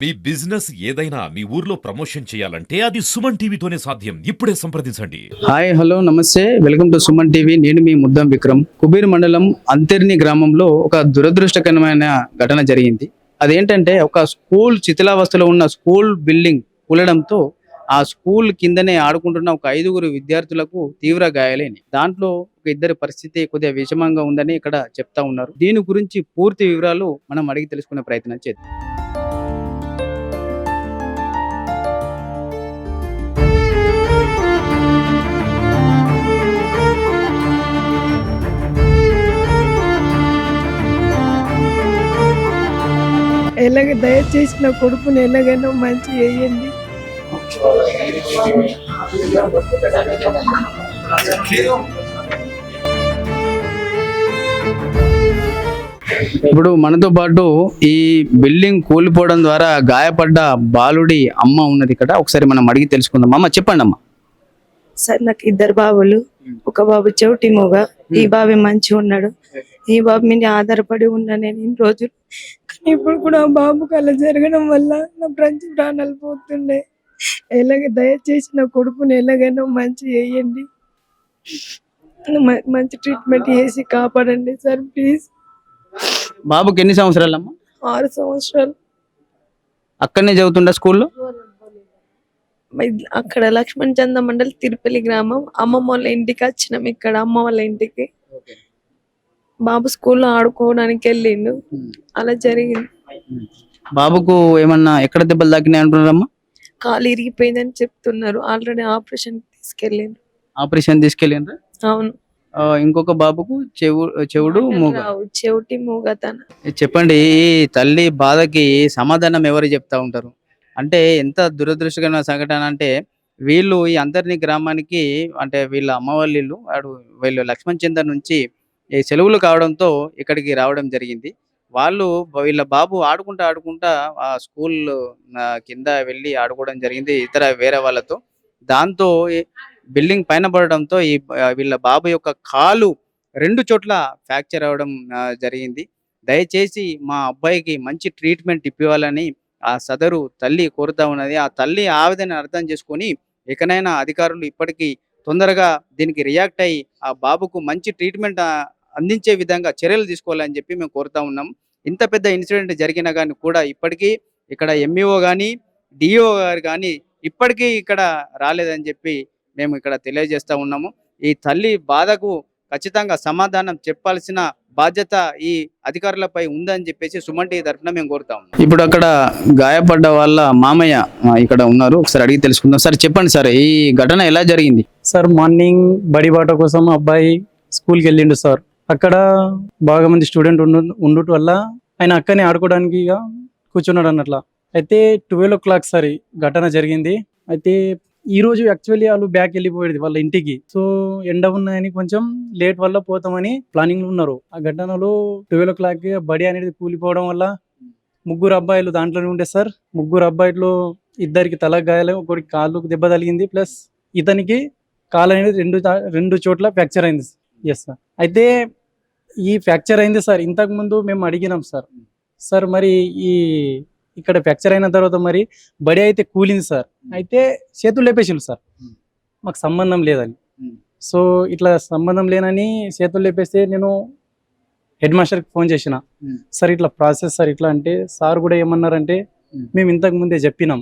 మీ business ఏదైనా మీ ఊర్లో promotion చేయాలంటే అది సుమన్ టీవీతోనే సాధ్యం. ఇప్పుడే సంప్రదించండి. హాయ్ హలో నమస్తే వెల్కమ్ టు సుమన్ టీవీ. నేను మీ ముద్దం విక్రమ్. కుబీర్ మండలం అంతర్ని గ్రామంలో ఒక దురదృష్టకరమైన ఘటన జరిగింది. అదేంటంటే ఒక స్కూల్ శిథిలావస్థలో ఉన్న స్కూల్ బిల్డింగ్ కూలడంతో ఆ స్కూల్ కిందనే ఆడుకుంటున్న ఒక 5గురు విద్యార్థులకు తీవ్ర గాయాలైనవి. దాంట్లో ఒక ఇద్దరి పరిస్థితి కొద్దిగా విషమంగా ఉందని ఇక్కడ చెప్తా ఉన్నారు. దీని గురించి పూర్తి వివరాలు మనం అడిగి తెలుసుకునే ప్రయత్నం చేద్దాం. దయచేసి నా కొడుకుని ఎలాగైనా మంచి చేయండి. ఇప్పుడు మనతో పాటు ఈ బిల్డింగ్ కూలిపోవడం ద్వారా గాయపడ్డ బాలుడి అమ్మ ఉన్నది ఇక్కడ. ఒకసారి మనం అడిగి తెలుసుకుందాం. అమ్మ చెప్పండి అమ్మ. సార్ నాకు ఇద్దరు బాబులు, ఒక బాబు చెవిటి మూగ, ఈ బాబు మంచిగా ఉన్నాడు. ఈ బాబు మీద ఆధారపడి ఉన్నా నేను ఇన్ని రోజులు. కానీ ఇప్పుడు కూడా ఆ బాబుకి అలా జరగడం వల్ల నా ప్రాణాలు పోతుండే. దయచేసి నా కొడుకుని ఎలాగైనా మంచి చేయండి, మంచి ట్రీట్మెంట్ చేసి కాపాడండి సార్ ప్లీజ్. బాబుకి ఎన్ని సంవత్సరాలు అమ్మ? 6 సంవత్సరాలు. అక్కడనే చదువుతుండ స్కూల్లో? అక్కడ లక్ష్మణ్ చంద మండల్ తిరుపల్లి గ్రామం. అమ్మమ్మ వాళ్ళ ఇంటికి వచ్చినాం, ఇక్కడ అమ్మ వాళ్ళ ఇంటికి. బాబు స్కూల్లో ఆడుకోవడానికి వెళ్ళిండు, అలా జరిగింది. బాబుకు ఏమన్నా ఎక్కడ దెబ్బలు తాకినాయి అంటున్నారమ్మా? కాలు ఇరిగిపోయిందని చెప్తున్నారు. ఆల్రెడీ ఆపరేషన్ తీసుకెళ్ళిండ్రు. ఆపరేషన్ తీసుకెళ్ళిండ్రా? అవును. ఇంకొక బాబుకు చెవుడు మూగ. చెవిటి మూగతన. చెప్పండి, ఈ తల్లి బాధకి సమాధానం ఎవరు చెప్తా ఉంటారు? అంటే ఎంత దురదృష్టకరమైన సంఘటన అంటే, వీళ్ళు ఈ అంతర్ని గ్రామానికి అంటే వీళ్ళ అమ్మ వాళ్ళ ఇల్లు వీళ్ళు లక్ష్మణ్ చందర్ నుంచి ఈ సెలవులు కావడంతో ఇక్కడికి రావడం జరిగింది. వీళ్ళ బాబు ఆడుకుంటా ఆ స్కూల్ కింద వెళ్ళి ఆడుకోవడం జరిగింది వేరే వాళ్ళతో. దాంతో బిల్డింగ్ పైన పడడంతో వీళ్ళ బాబు యొక్క కాలు 2 చోట్ల ఫ్రాక్చర్ అవ్వడం జరిగింది. దయచేసి మా అబ్బాయికి మంచి ట్రీట్మెంట్ ఇప్పివ్వాలని ఆ సదరు తల్లి కోరుతా ఉన్నది. ఆ తల్లి ఆవేదన అర్థం చేసుకొని ఇకనైనా అధికారులు ఇప్పటికీ తొందరగా దీనికి రియాక్ట్ అయ్యి ఆ బాబుకు మంచి ట్రీట్మెంట్ అందించే విధంగా చర్యలు తీసుకోవాలని చెప్పి మేము కోరుతా ఉన్నాం. ఇంత పెద్ద ఇన్సిడెంట్ జరిగినా కానీ కూడా ఇప్పటికీ ఇక్కడ ఎంఈఓ కానీ డిఓ గారు కానీ ఇప్పటికీ ఇక్కడ రాలేదని చెప్పి మేము ఇక్కడ తెలియజేస్తా ఉన్నాము. ఈ తల్లి బాధకు ఖచ్చితంగా సమాధానం చెప్పాల్సిన బాధ్యత ఈ అధికారులపై ఉందని చెప్పేసి సుమన్ టీవీ తరఫున మేము కోరుతాం. ఇప్పుడు అక్కడ గాయపడ్డ వాళ్ళ మామయ్య ఇక్కడ ఉన్నారు, ఒకసారి అడిగి తెలుసుకుందాం. సార్ చెప్పండి సార్, ఈ ఘటన ఎలా జరిగింది? సార్ మార్నింగ్ బడి బాట కోసం అబ్బాయి స్కూల్కి వెళ్ళిండు సార్. అక్కడ బాగా మంది స్టూడెంట్ ఉండటం వల్ల ఆయన అక్కనే ఆడుకోవడానికి కూర్చున్నాడు అన్నట్ల. అయితే 12 o'clock సార్ ఈ ఘటన జరిగింది. అయితే ఈ రోజు యాక్చువల్లీ వాళ్ళు బ్యాక్ వెళ్ళిపోయేది వాళ్ళ ఇంటికి. సో ఎండ ఉన్నాయని కొంచెం లేట్ వల్ల పోతామని ప్లానింగ్ లో ఉన్నారు. ఆ ఘటనలో 12 o'clock బడి అనేది కూలిపోవడం వల్ల 3 అబ్బాయిలు దాంట్లోనే ఉండే సార్. 3 అబ్బాయిలు ఇద్దరికి తల గాయాలు, ఒకరికి కాళ్ళకు దెబ్బ తగిలింది, ప్లస్ ఇతనికి కాలు అనేది రెండు చోట్ల ఫ్రాక్చర్ అయింది. Yes sir. అయితే ఈ ఫ్రాక్చర్ అయింది సార్. ఇంతకు ముందు మేము అడిగినాం సార్ మరి ఇక్కడ ఫ్రాక్చర్ అయిన తర్వాత మరి బడి అయితే కూలింది సార్. అయితే చేతులు లేపేసిండు సార్, మాకు సంబంధం లేదని. సో ఇట్లా సంబంధం లేనని చేతులు లేపేస్తే నేను హెడ్ మాస్టర్కి ఫోన్ చేసిన, సార్ ఇట్లా ప్రాసెస్ సార్ ఇట్లా అంటే, సార్ కూడా ఏమన్నారంటే మేము ఇంతకు ముందే చెప్పినాం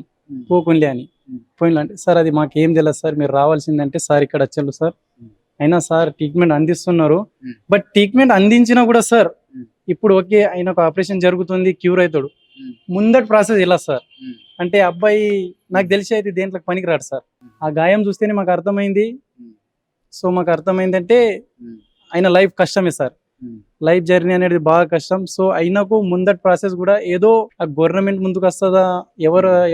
పోకుంలే అని. పోయిన అంటే సార్ అది మాకేం తెలియదు సార్, మీరు రావాల్సిందంటే సార్ ఇక్కడ వచ్చారు సార్. అయినా సార్ ట్రీట్మెంట్ అందిస్తున్నారు, బట్ ట్రీట్మెంట్ అందించినా కూడా సార్ ఇప్పుడు ఓకే ఆయనకు ఆపరేషన్ జరుగుతుంది, క్యూర్ అవుతాడు. ముందటి ప్రాసెస్ ఇలా సార్ అంటే అబ్బాయి నాకు తెలిసి అయితే దేంట్లో పనికిరాడు సార్. ఆ గాయం చూస్తేనే మాకు అర్థమైంది. సో మాకు అర్థమైంది అంటే ఆయన లైఫ్ కష్టమే సార్, లైఫ్ జర్నీ అనేది బాగా కష్టం. సో అయినకు ముందటి ప్రాసెస్ కూడా ఏదో ఆ గవర్నమెంట్ ముందుకు వస్తుందా,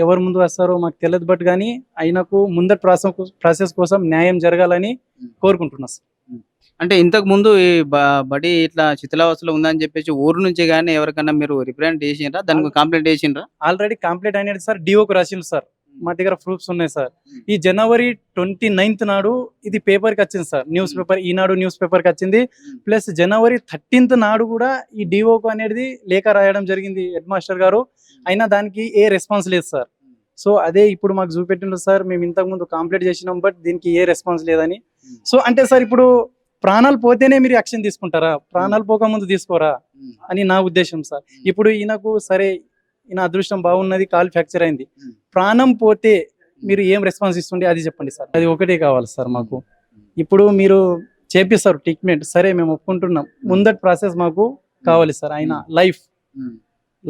ఎవరు ముందుకు వస్తారో మాకు తెలియదు, బట్ కానీ అయినకు ముందటి ప్రాసెస్ కోసం న్యాయం జరగాలని కోరుకుంటున్నా సార్. అంటే ఇంతకు ముందు ఈ బడి ఇట్లా శిథిలావస్థలో ఉందని చెప్పేసి ఊరు నుంచి కానీ ఎవరికన్నా మీరు రిప్రజెంట్ చేసిండ్రా, దానికి కంప్లైంట్ చేసిండ్రా? ఆల్రెడీ కంప్లీట్ అయినది సార్, డిఓకి రాసిండు సార్. మా దగ్గర ప్రూఫ్స్ ఉన్నాయి సార్. ఈ జనవరి 29th నాడు ఇది పేపర్కి వచ్చింది సార్, న్యూస్ పేపర్, ఈనాడు న్యూస్ పేపర్కి వచ్చింది. ప్లస్ జనవరి 13th నాడు కూడా ఈ డిఓకు అనేది లేఖ రాయడం జరిగింది హెడ్ మాస్టర్ గారు, అయినా దానికి ఏ రెస్పాన్స్ లేదు సార్. సో అదే ఇప్పుడు మాకు చూపెట్టిండ్రు సార్, మేము ఇంతకు ముందు కంప్లీట్ చేసినాం బట్ దీనికి ఏ రెస్పాన్స్ లేదని. సో అంటే సార్ ఇప్పుడు ప్రాణాలు పోతేనే మీరు యాక్షన్ తీసుకుంటారా, ప్రాణాలు పోక ముందు తీసుకోరా అని నా ఉద్దేశం సార్. ఇప్పుడు ఈయనకు సరే ఈయన అదృష్టం బాగున్నది, కాల్ ఫ్రాక్చర్ అయింది, ప్రాణం పోతే మీరు ఏం రెస్పాన్స్ ఇస్తుండే అది చెప్పండి సార్. అది ఒకటే కావాలి సార్ మాకు. ఇప్పుడు మీరు చేపిస్తారు ట్రీట్మెంట్, సరే మేము ఒప్పుకుంటున్నాం, ముందటి ప్రాసెస్ మాకు కావాలి సార్. ఆయన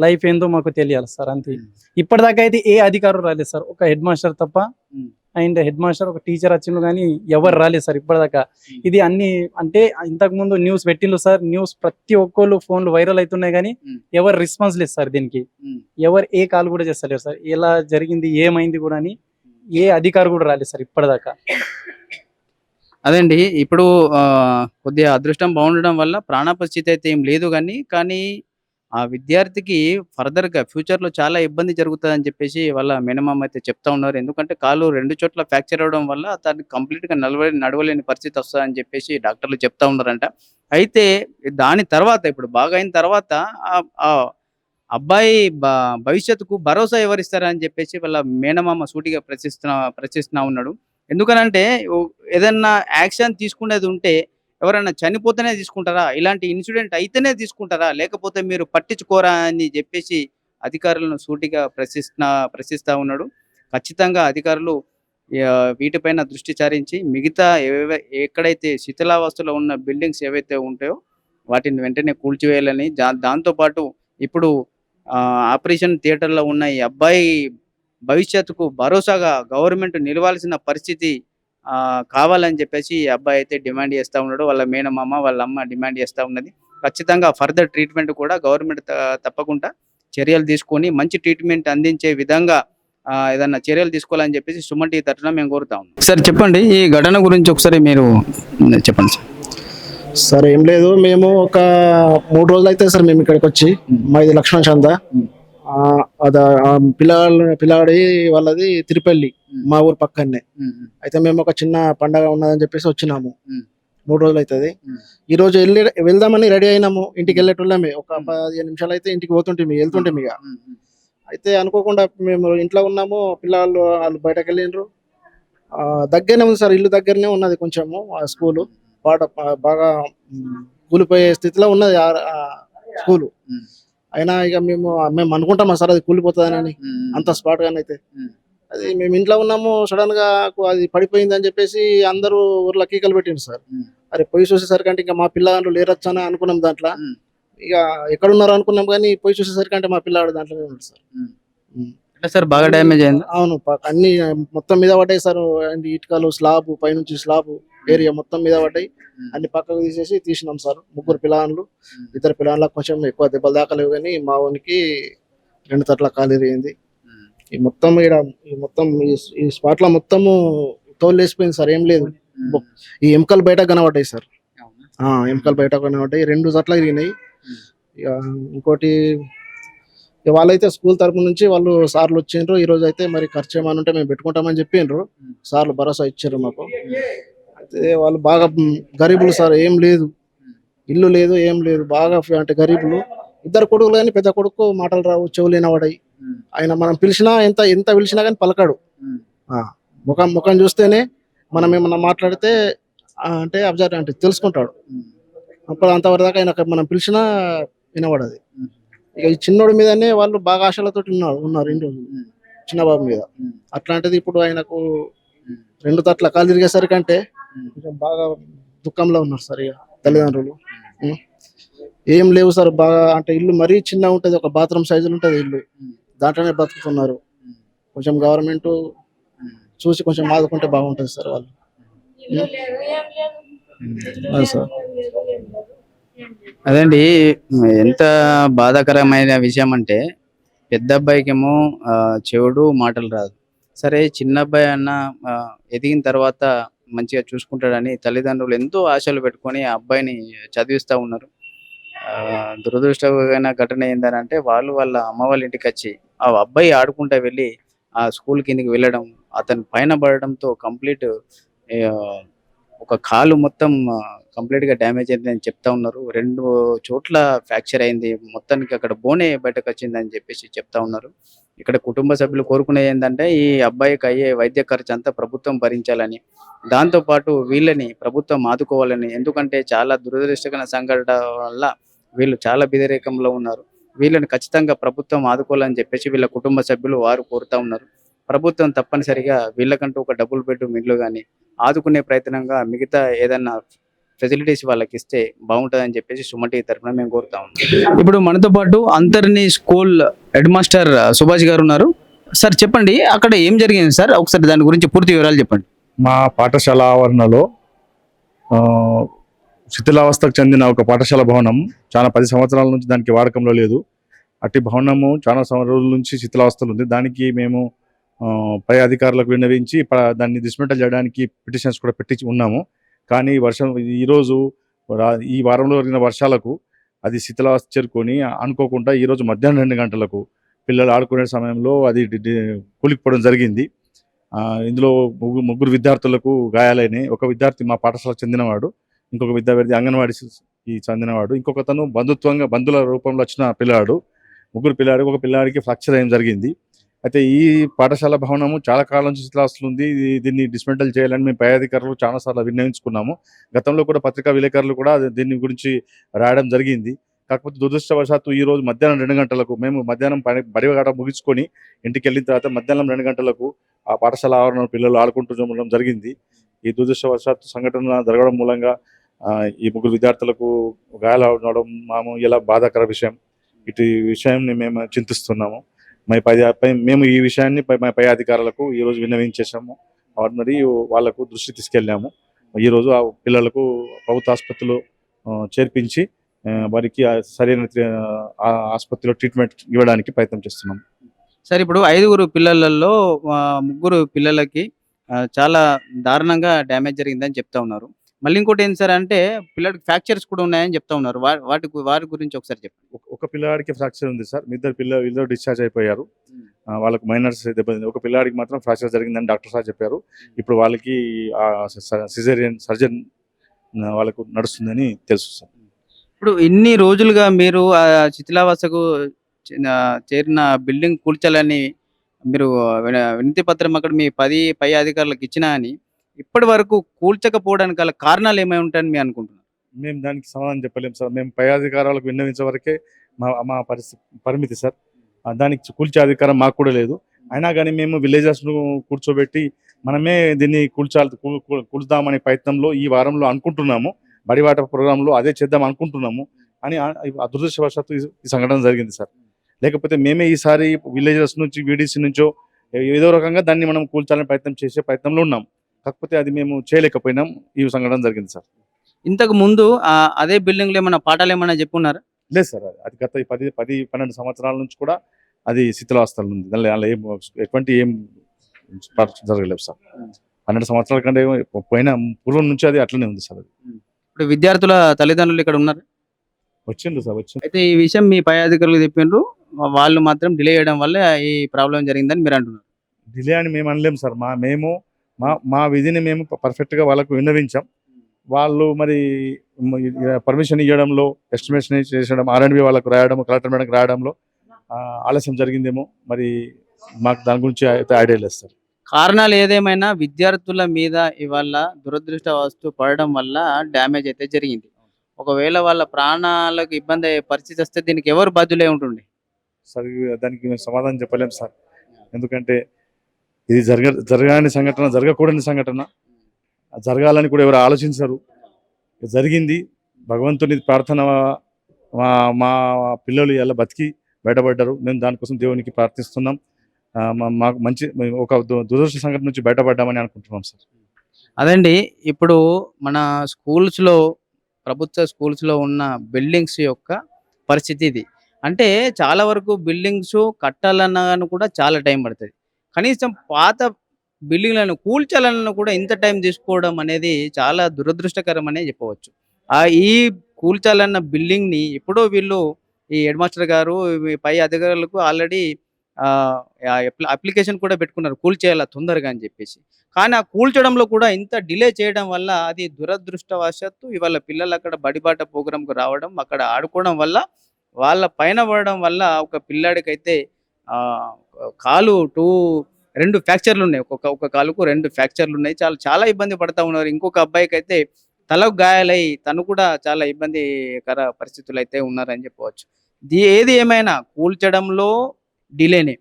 లైఫ్ ఏందో మాకు తెలియాలి సార్, అంతే. ఇప్పటిదాకా అయితే ఏ అధికారులు రాలేదు సార్, ఒక హెడ్ మాస్టర్ తప్ప. అండ్ హెడ్ మాస్టర్ ఒక టీచర్ వచ్చిండు కానీ ఎవరు రాలేదు సార్ ఇప్పటిదాకా. ఇది అన్ని అంటే ఇంతకు ముందు న్యూస్ పెట్టిండ్రు సార్, న్యూస్ ప్రతి ఒక్కళ్ళు ఫోన్లు వైరల్ అవుతున్నాయి కానీ ఎవరు రెస్పాన్స్ లేదు సార్ దీనికి. ఎవరు ఏ కాల్ కూడా చేస్తలేరు సార్, ఎలా జరిగింది ఏమైంది కూడా అని ఏ అధికారి కూడా రాలేదు సార్ ఇప్పటిదాకా. అదండి ఇప్పుడు కొద్దిగా అదృష్టం బాగుండడం వల్ల ప్రాణాపస్థితి అయితే ఏం లేదు కానీ ఆ విద్యార్థికి ఫర్దర్ గా ఫ్యూచర్ లో చాలా ఇబ్బంది జరుగుతుంది అని చెప్పేసి వాళ్ళ మినిమం అయితే చెప్తా ఉన్నారు. ఎందుకంటే కాలు 2 చోట్ల ఫ్రాక్చర్ అవడం వల్ల అతనికి కంప్లీట్ గా నడవలేని పరిస్థితి వస్తుందని చెప్పేసి డాక్టర్లు చెప్తా ఉన్నారంట. అయితే దాని తర్వాత ఇప్పుడు బాగా అయిన తర్వాత ఆ అబ్బాయి భవిష్యత్తుకు భరోసా ఎవరిస్తారని చెప్పేసి వాళ్ళ మేనమామ సూటిగా ప్రశ్నిస్తున్నా ఉన్నాడు. ఎందుకనంటే ఏదన్నా యాక్షన్ తీసుకునేది ఉంటే ఎవరైనా చనిపోతేనే తీసుకుంటారా, ఇలాంటి ఇన్సిడెంట్ అయితేనే తీసుకుంటారా, లేకపోతే మీరు పట్టించుకోరా అని చెప్పేసి అధికారులను సూటిగా ప్రశ్నిస్తా ఉన్నాడు. ఖచ్చితంగా అధికారులు వీటిపైన దృష్టి సారించి మిగతా ఎక్కడైతే శిథిలావస్థలో ఉన్న బిల్డింగ్స్ ఏవైతే ఉంటాయో వాటిని వెంటనే కూల్చివేయాలని, దాంతోపాటు ఇప్పుడు ఆపరేషన్ థియేటర్లో ఉన్న ఈ అబ్బాయి భవిష్యత్తుకు భరోసాగా గవర్నమెంట్ నిలవాల్సిన పరిస్థితి కావాలని చెప్పేసి ఈ అబ్బాయి అయితే డిమాండ్ చేస్తూ ఉన్నాడు. వాళ్ళ మేనమామ వాళ్ళ అమ్మ డిమాండ్ చేస్తూ ఉన్నది. ఖచ్చితంగా ఫర్దర్ ట్రీట్మెంట్ కూడా గవర్నమెంట్ తప్పకుండా చర్యలు తీసుకొని మంచి ట్రీట్మెంట్ అందించే విధంగా ఏదన్నా చర్యలు తీసుకోవాలని చెప్పేసి సుమన్ టీవీ తరఫున మేము కోరుతా ఉన్నాం. సార్ చెప్పండి, ఈ ఘటన గురించి ఒకసారి మీరు చెప్పండి సార్. సార్ ఏం లేదు, మేము ఒక 3 రోజులు అయితే సార్ మేము ఇక్కడికి వచ్చి, మాది లక్ష్మణ చంద, పిల్లాడి వాళ్ళది తిరుపల్లి, మా ఊరు పక్కనే. అయితే మేము ఒక చిన్న పండగ ఉన్నదని చెప్పేసి వచ్చినాము. 3 రోజులు అవుతుంది. ఈ రోజు వెళ్దామని రెడీ అయినాము, ఇంటికి వెళ్ళేటోళ్ళమే. ఒక 15 నిమిషాలు అయితే ఇంటికి వెళ్తుంటే ఇక అయితే అనుకోకుండా మేము ఇంట్లో ఉన్నాము, వాళ్ళు బయటకు వెళ్ళిండ్రు. దగ్గరనే ఉంది సార్, ఇల్లు దగ్గరనే ఉన్నది కొంచెము. ఆ స్కూలు బాగా కూలిపోయే స్థితిలో ఉన్నది స్కూలు. అయినా ఇక మేము అనుకుంటామా సార్ అది కూలిపోతుందని, అంత స్పాట్ గానైతే. అది మేము ఇంట్లో ఉన్నాము, సడన్ గా అది పడిపోయింది అని చెప్పేసి అందరూ ఊర్లో కీకలు పెట్టిండ్రు సార్. అరే పోయి చూసేసరికి అంటే ఇంకా మా పిల్లలు లేరొచ్చని అనుకున్నాం. దాంట్లో ఇక ఎక్కడున్నారు అనుకున్నాం కానీ పోయి చూసేసరికి అంటే మా పిల్లాడు దాంట్లోనే ఉన్నాడు సార్. సార్ బాగా డ్యామేజ్ అయింది. అవును, అన్ని మొత్తం మీద పడ్డాయి సార్. అండ్ ఇటుకలు, స్లాబ్ పైనుంచి స్లాబ్ ఏరియా మొత్తం మీద పడ్డాయి. అన్ని పక్కకు తీసినాం సార్. 3 పిల్లలు, 2 పిల్లలకు కొంచెం ఎక్కువ దెబ్బలు దాకలేవు కానీ మా వానికి 2 తట్ల కాలిరిగింది. ఈ మొత్తం ఈ స్పాట్ లో మొత్తము తోలు వేసిపోయింది సార్. ఏం లేదు, ఈ ఎముకలు బయట కనబడ్డాయి సార్. ఎముకలు బయట కనబడ్డాయి, 2 తట్ల ఇరిగినాయి. ఇక ఇంకోటి వాళ్ళైతే స్కూల్ తరపు నుంచి వాళ్ళు సార్లు వచ్చిండ్రు. ఈ రోజు అయితే మరి ఖర్చు ఏమైనా ఉంటే మేము పెట్టుకుంటామని చెప్పిండ్రు. సార్లు భరోసా ఇచ్చారు మాకు. అయితే వాళ్ళు బాగా గరీబులు సార్, ఏం లేదు, ఇల్లు లేదు, ఏం లేదు, బాగా అంటే గరీబులు. 2 కొడుకులు కానీ పెద్ద కొడుకు మాటలు రావు, చెవులు వినబడాయి. ఆయన మనం పిలిచినా ఎంత పిలిచినా కానీ పలకాడు. ముఖం చూస్తేనే మనం ఏమన్నా మాట్లాడితే అంటే అబ్జర్వ్ అంటే తెలుసుకుంటాడు. అప్పుడు అంతవరదాకా ఆయన మనం పిలిచినా వినబడది. ఇక ఈ చిన్నోడి మీదనే వాళ్ళు బాగా ఆశలతో ఉన్నారు 2 రోజులు, చిన్న బాబు మీద. అట్లాంటిది ఇప్పుడు ఆయనకు 2 తట్ల కాలు తిరిగేసరికి అంటే కొంచెం బాగా దుఃఖంలో ఉన్నారు సార్. ఇక తల్లిదండ్రులు ఏం లేవు సార్. బాగా అంటే ఇల్లు మరీ చిన్న ఉంటది, ఒక బాత్రూమ్ సైజులు ఉంటది ఇల్లు, దాంట్లోనే బతుకుతున్నారు. కొంచెం గవర్నమెంట్ చూసి కొంచెం ఆదుకుంటే బాగుంటుంది సార్ వాళ్ళు. సార్ అదండి, ఎంత బాధాకరమైన విషయం అంటే పెద్ద అబ్బాయికేమో చెవుడు మాటలు రాదు. సరే చిన్న అబ్బాయి అన్న ఎదిగిన తర్వాత మంచిగా చూసుకుంటాడని తల్లిదండ్రులు ఎంతో ఆశలు పెట్టుకొని ఆ అబ్బాయిని చదివిస్తూ ఉన్నారు. దురదృష్టమైన ఘటన ఏంటంటే వాళ్ళ అమ్మ వాళ్ళ ఇంటికి వచ్చి ఆ అబ్బాయి ఆడుకుంటూ వెళ్ళి ఆ స్కూల్ కిందకి వెళ్ళడం, అతను పైన పడడంతో కంప్లీట్ ఒక కాలు మొత్తం కంప్లీట్ గా డ్యామేజ్ అయిందని చెప్తా ఉన్నారు. 2 చోట్ల ఫ్రాక్చర్ అయింది. మొత్తానికి అక్కడ బోనే బయటకు వచ్చిందని చెప్పేసి చెప్తా ఉన్నారు. ఇక్కడ కుటుంబ సభ్యులు కోరుకునేది ఏంటంటే ఈ అబ్బాయికి అయ్యే వైద్య ఖర్చు అంతా ప్రభుత్వం భరించాలని, దాంతో పాటు వీళ్ళని ప్రభుత్వం ఆదుకోవాలని. ఎందుకంటే చాలా దురదృష్టకర సంఘటన వల్ల వీళ్ళు చాలా పేదరికంలో ఉన్నారు. వీళ్ళని ఖచ్చితంగా ప్రభుత్వం ఆదుకోవాలని చెప్పేసి వీళ్ళ కుటుంబ సభ్యులు వారు కోరుతా ఉన్నారు. ప్రభుత్వం తప్పనిసరిగా వీళ్ళకంటూ ఒక డబుల్ బెడ్రూమ్ ఇల్లు గాని ఆదుకునే ప్రయత్నంగా మిగతా ఏదన్నా ఫెసిలిటీస్ వాళ్ళకి ఇస్తే బాగుంటుందని చెప్పేసి సుమన్ టీవీ తరఫున మేము కోరుతా ఉన్నాం. ఇప్పుడు మనతో పాటు అంతర్ని స్కూల్ హెడ్ మాస్టర్ సుభాష్ గారు ఉన్నారు. సార్ చెప్పండి, అక్కడ ఏం జరిగింది సార్? ఒకసారి దాని గురించి పూర్తి వివరాలు చెప్పండి. మా పాఠశాల ఆవరణలో ఆ, శిథిలావస్థకు చెందిన ఒక పాఠశాల భవనం చాలా 10 సంవత్సరాల నుంచి దానికి వాడకంలో లేదు. అట్టి భవనము చాలా రోజుల నుంచి శిథిలావస్థలు ఉంది. దానికి మేము పై అధికారులకు విన్నవించి దాన్ని డిస్మెంటల్ చేయడానికి పిటిషన్స్ కూడా పెట్టి ఉన్నాము. కానీ ఈరోజు ఈ వారంలో జరిగిన వర్షాలకు అది శిథిలావస్థ చేరుకొని అనుకోకుండా ఈరోజు మధ్యాహ్నం 2 గంటలకు పిల్లలు ఆడుకునే సమయంలో అది కూలిపోవడం జరిగింది. ఇందులో ముగ్గురు విద్యార్థులకు గాయాలైనాయి. ఒక విద్యార్థి మా పాఠశాలకు చెందినవాడు, ఇంకొక విద్యార్థి అంగన్వాడీకి చెందినవాడు, ఇంకొకతను బంధువుల రూపంలో వచ్చిన పిల్లాడు. ముగ్గురు పిల్లాడికి ఒక పిల్లాడికి ఫ్రాక్చర్ అయ్యడం జరిగింది. అయితే ఈ పాఠశాల భవనము చాలా కాలం నుంచి శిథిలావస్థలో ఉంది. దీన్ని డిస్మెంటల్ చేయాలని మేము పై అధికారులు చాలాసార్లు విన్నవించుకున్నాము. గతంలో కూడా పత్రికా విలేకరులు కూడా దీని గురించి రాయడం జరిగింది. కాకపోతే దురదృష్టవశాత్తు ఈ రోజు మధ్యాహ్నం 2 గంటలకు మేము బడిగడ ముగించుకొని ఇంటికి వెళ్ళిన తర్వాత మధ్యాహ్నం 2 గంటలకు ఆ పాఠశాల ఆవరణ పిల్లలు ఆడుకుంటూ ఉండడం జరిగింది. ఈ దురదృష్టవశాత్తు సంఘటన జరగడం మూలంగా ఈ ముగ్గురు విద్యార్థులకు గాయాలు అవడం ఇలా బాధాకర విషయం. ఇటు విషయాన్ని మేము చింతిస్తున్నాము. మేము ఈ విషయాన్ని పై అధికారులకు ఈ రోజు విన్నవించేసాము. మరియు వాళ్లకు దృష్టి తీసుకెళ్ళాము. ఈ రోజు ఆ పిల్లలకు ప్రభుత్వ ఆసుపత్రిలో చేర్పించి వారికి సరైన ఆసుపత్రిలో ట్రీట్మెంట్ ఇవ్వడానికి ప్రయత్నం చేస్తున్నాం. సార్ ఇప్పుడు 5 పిల్లలలో 3 పిల్లలకి చాలా దారుణంగా డ్యామేజ్ జరిగిందని చెప్తా ఉన్నారు. మళ్ళీ ఇంకోటి ఏంటి సార్ అంటే పిల్లలకి ఫ్రాక్చర్స్ కూడా ఉన్నాయని చెప్తా ఉన్నారు. వారి గురించి ఒకసారి చెప్పండి. ఒక పిల్లాడికి ఫ్రాక్చర్ ఉంది సార్. ఇద్దరు డిశ్చార్జ్ అయిపోయారు. వాళ్ళకు మైనర్స్ దెబ్బతింది. ఒక పిల్లాడికి మాత్రం ఫ్రాక్చర్ జరిగిందని డాక్టర్ సార్ చెప్పారు. ఇప్పుడు వాళ్ళకి సిజేరియన్ సర్జన్ వాళ్ళకు నడుస్తుందని తెలుసు సార్. ఇప్పుడు ఇన్ని రోజులుగా మీరు ఆ శిథిలావస్థకు చేరిన బిల్డింగ్ కూల్చాలని మీరు వినతి పత్రం అక్కడ మీ పై అధికారులకు ఇచ్చినా అని ఇప్పటి వరకు కూల్చకపోవడానికి గల కారణాలు ఏమై ఉంటాయని మీరు అనుకుంటున్నారు? మేము దానికి సమాధానం చెప్పలేము సార్. మేము పై అధికారులకు విన్నవించే వరకే మా పరిమితి సార్. దానికి కూల్చే అధికారం మాకు కూడా లేదు. అయినా కానీ మేము విలేజర్స్ను కూర్చోబెట్టి మనమే దీన్ని కూల్చుదామనే ప్రయత్నంలో ఈ వారంలో అనుకుంటున్నాము. బడిబాట ప్రోగ్రాంలో అదే చేద్దాం అనుకుంటున్నాము. అని అదృష్టవశాత్తు ఈ సంఘటన జరిగింది సార్. లేకపోతే మేమే ఈసారి విలేజర్స్ నుంచి వీడీసీ నుంచో ఏదో రకంగా దాన్ని మనం కూల్చాలని చేసే ప్రయత్నంలో ఉన్నాం. కాకపోతే అది మేము చేయలేకపోయినాం. ఈ సంఘటన జరిగింది సార్. ఇంతకు ముందు అదే బిల్డింగ్ లో ఏమైనా పాఠాలు ఏమైనా చెప్పున్నారా? లేదు సార్. అది గత 10-12 సంవత్సరాల నుంచి కూడా అది శిథిలావస్థలో ఉంది. దానిలో ఎటువంటి జరగలేదు సార్. 12 సంవత్సరాల కంటే పూర్వం నుంచి అది అట్లనే ఉంది సార్. అది ఇప్పుడు విద్యార్థుల తల్లిదండ్రులు ఇక్కడ ఉన్నారు, వచ్చిండ్రు సార్. అయితే ఈ విషయం మీ పై అధికారులకు చెప్పిండ్రు, వాళ్ళు మాత్రం డిలే చేయడం వల్ల ఈ ప్రాబ్లం జరిగిందని మీరు అంటున్నారు. డిలే అని మేము అనలేము సార్. మా విధిని మేము పర్ఫెక్ట్ గా వాళ్ళకు విన్నవించాం. వాళ్ళు మరి పర్మిషన్ ఇవ్వడంలో, ఎస్టిమేషన్ చేసడం, R&B వాళ్ళకు రాయడం, కలెక్టర్ మేడంకి రాయడంలో ఆలస్యం జరిగిందేమో. మరి మాకు దాని గురించి అయితే ఐడియా లేదు సార్. కారణాలు ఏదేమైనా విద్యార్థుల మీద ఇవాళ దురదృష్టవస్తు పడడం వల్ల డ్యామేజ్ అయితే జరిగింది. ఒకవేళ వాళ్ళ ప్రాణాలకు ఇబ్బంది అయ్యే పరిస్థితి వస్తే దీనికి ఎవరు బాధ్యులే ఉంటుండే? సార్ దానికి మేము సమాధానం చెప్పలేము సార్. ఎందుకంటే ఇది జరగని సంఘటన, జరగకూడని సంఘటన. జరగాలని కూడా ఎవరు ఆలోచించరు. జరిగింది. భగవంతుని ప్రార్థన, మా పిల్లలు ఇలా బతికి బయటపడ్డారు. మేము దానికోసం దేవునికి ప్రార్థిస్తున్నాం. మాకు మంచి ఒక దురదృష్ట సంఘటన నుంచి బయటపడ్డామని అనుకుంటున్నాం సార్. అదండి, ఇప్పుడు మన స్కూల్స్లో, ప్రభుత్వ స్కూల్స్లో ఉన్న బిల్డింగ్స్ యొక్క పరిస్థితి ఇది. అంటే చాలా వరకు బిల్డింగ్స్ కట్టాలన్నా కూడా చాలా టైం పడుతుంది. కనీసం పాత బిల్డింగ్లను కూల్చాలన్నా కూడా ఇంత టైం తీసుకోవడం అనేది చాలా దురదృష్టకరం అనే చెప్పవచ్చు. ఈ కూల్చాలన్న బిల్డింగ్ని ఎప్పుడో వీళ్ళు ఈ హెడ్ మాస్టర్ గారు పై అధికారులకు ఆల్రెడీ అప్లికేషన్ కూడా పెట్టుకున్నారు కూల్చేయాలా తొందరగా అని చెప్పేసి. కానీ ఆ కూల్చడంలో కూడా ఇంత డిలే చేయడం వల్ల అది దురదృష్టవశాత్తు ఇవాళ పిల్లలు అక్కడ బడిబాట ప్రోగ్రాంకు రావడం, అక్కడ ఆడుకోవడం వల్ల వాళ్ళ పైన పడడం వల్ల ఒక పిల్లాడికైతే కాలు 2 ఫ్రాక్చర్లు ఉన్నాయి. ఒక కాలుకు 2 ఫ్రాక్చర్లు ఉన్నాయి. చాలా చాలా ఇబ్బంది పడతా ఉన్నారు. ఇంకొక అబ్బాయికైతే తలకు గాయాలై తను కూడా చాలా ఇబ్బందికర పరిస్థితులు అయితే ఉన్నారని చెప్పవచ్చు. ఏది ఏమైనా కూల్చడంలో డిలేనే,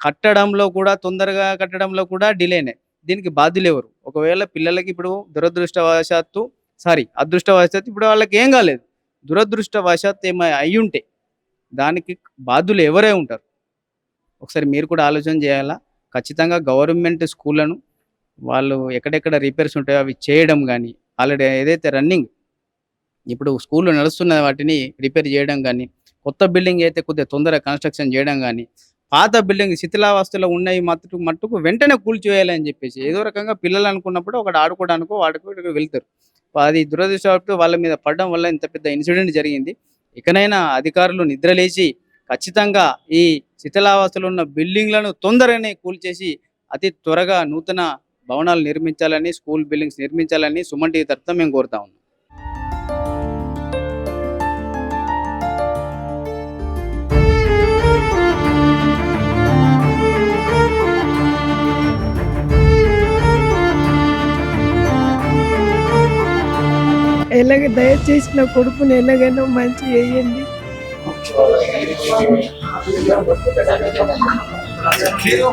కట్టడంలో కూడా తొందరగా కట్టడంలో కూడా డిలేనే. దీనికి బాధ్యులెవరు? ఒకవేళ పిల్లలకి ఇప్పుడు అదృష్టవశాత్తు ఇప్పుడు వాళ్ళకి ఏం కాలేదు. దురదృష్టవశాత్తు అయ్యుంటే దానికి బాధ్యులు ఎవరే ఉంటారు? ఒకసారి మీరు కూడా ఆలోచన చేయాలా. ఖచ్చితంగా గవర్నమెంట్ స్కూళ్ళను వాళ్ళు ఎక్కడెక్కడ రిపేర్స్ ఉంటాయో అవి చేయడం కానీ, ఆల్రెడీ ఏదైతే రన్నింగ్ ఇప్పుడు స్కూళ్ళు నడుస్తున్న వాటిని రిపేర్ చేయడం కానీ, కొత్త బిల్డింగ్ అయితే కొద్దిగా తొందరగా కన్స్ట్రక్షన్ చేయడం కానీ, పాత బిల్డింగ్ శిథిలావస్థలో ఉన్నవి మట్టుకు వెంటనే కూల్చివేయాలని చెప్పేసి ఏదో రకంగా పిల్లలు అనుకున్నప్పుడు ఒకటి ఆడుకోవడానికో వాడుకోవడానికి వెళ్తారు. అది దురదృష్టవశాత్తు వాళ్ళ మీద పడడం వల్ల ఇంత పెద్ద ఇన్సిడెంట్ జరిగింది. ఇకనైనా అధికారులు నిద్రలేచి ఖచ్చితంగా ఈ శిథిలావస్థలో ఉన్న బిల్డింగ్లను తొందరగానే కూల్చేసి అతి త్వరగా నూతన భవనాలు నిర్మించాలని, స్కూల్ బిల్డింగ్స్ నిర్మించాలని సుమన్ టీవీ తరఫున మేము కోరుతా ఉన్నాం. దయచేసి నా కొడుకుని ఎలాగైనా మంచి చేయండి. Quiero